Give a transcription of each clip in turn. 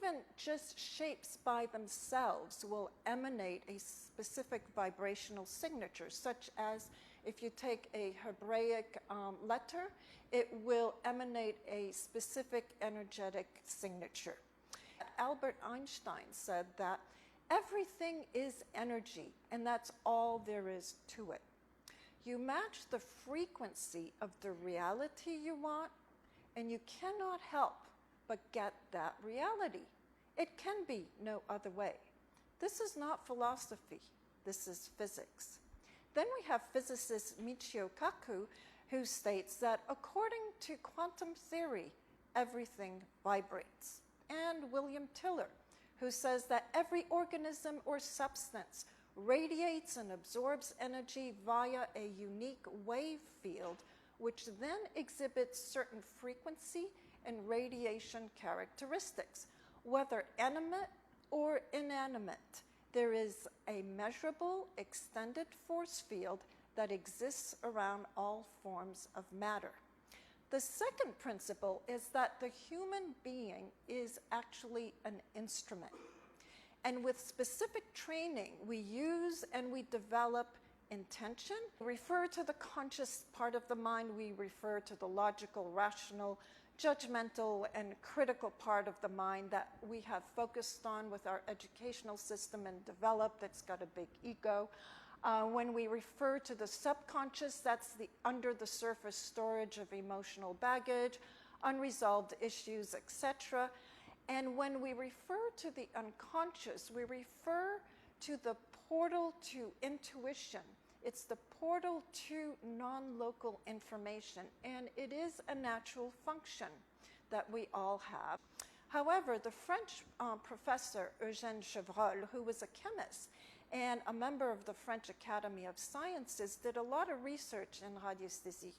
even just shapes by themselves will emanate a specific vibrational signature, such as if you take a Hebraic letter, it will emanate a specific energetic signature. Albert Einstein said that everything is energy, and that's all there is to it. You match the frequency of the reality you want, and you cannot help but get that reality. It can be no other way. This is not philosophy. This is physics. Then we have physicist Michio Kaku, who states that according to quantum theory, everything vibrates. And William Tiller, who says that every organism or substance radiates and absorbs energy via a unique wave field, which then exhibits certain frequency and radiation characteristics. Whether animate or inanimate, there is a measurable extended force field that exists around all forms of matter. The second principle is that the human being is actually an instrument. And with specific training, we use and we develop intention. We refer to the conscious part of the mind, we refer to the logical, rational, judgmental, and critical part of the mind that we have focused on with our educational system and developed, that's got a big ego. When we refer to the subconscious, that's the under the surface storage of emotional baggage, unresolved issues, etc. And when we refer to the unconscious, we refer to the portal to intuition. It's the portal to non-local information, and it is a natural function that we all have. However, the French professor Eugène Chevreul, who was a chemist and a member of the French Academy of Sciences, did a lot of research in radiesthesie.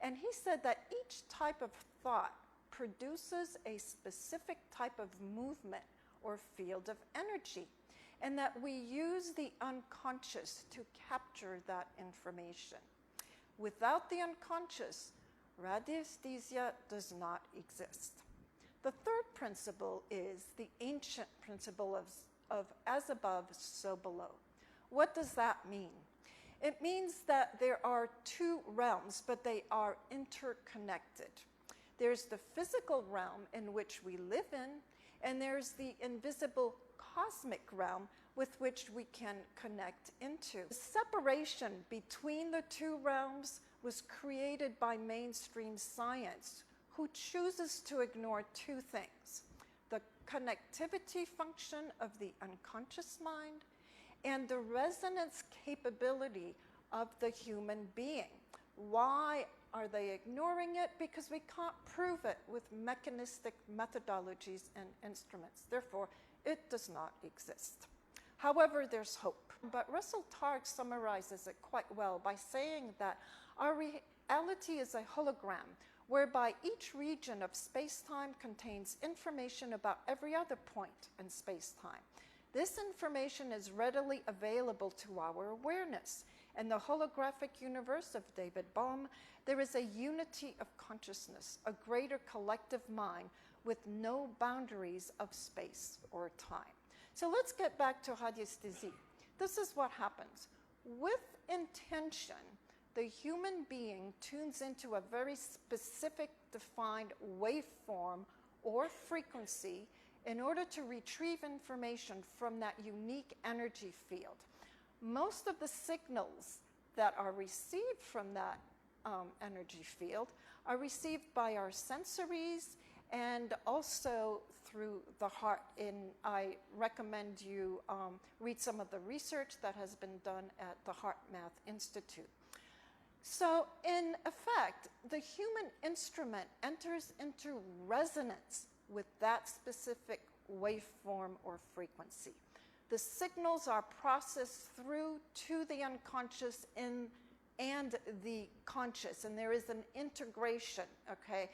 And he said that each type of thought produces a specific type of movement or field of energy, and that we use the unconscious to capture that information. Without the unconscious, radiesthesia does not exist. The third principle is the ancient principle of as above, so below. What does that mean? It means that there are two realms, but they are interconnected. There's the physical realm in which we live in, and there's the invisible cosmic realm with which we can connect into. The separation between the two realms was created by mainstream science, who chooses to ignore two things: the connectivity function of the unconscious mind and the resonance capability of the human being. Why are they ignoring it? Because we can't prove it with mechanistic methodologies and instruments. Therefore, it does not exist. However, there's hope. But Russell Targ summarizes it quite well by saying that our reality is a hologram, whereby each region of space-time contains information about every other point in space-time. This information is readily available to our awareness. In the holographic universe of David Bohm, there is a unity of consciousness, a greater collective mind with no boundaries of space or time. So let's get back to radiesthesie. This is what happens. With intention, the human being tunes into a very specific defined waveform or frequency in order to retrieve information from that unique energy field. Most of the signals that are received from that energy field are received by our sensories and also through the heart. And I recommend you read some of the research that has been done at the HeartMath Institute. So in effect, the human instrument enters into resonance with that specific waveform or frequency. The signals are processed through to the unconscious and the conscious, and there is an integration, okay?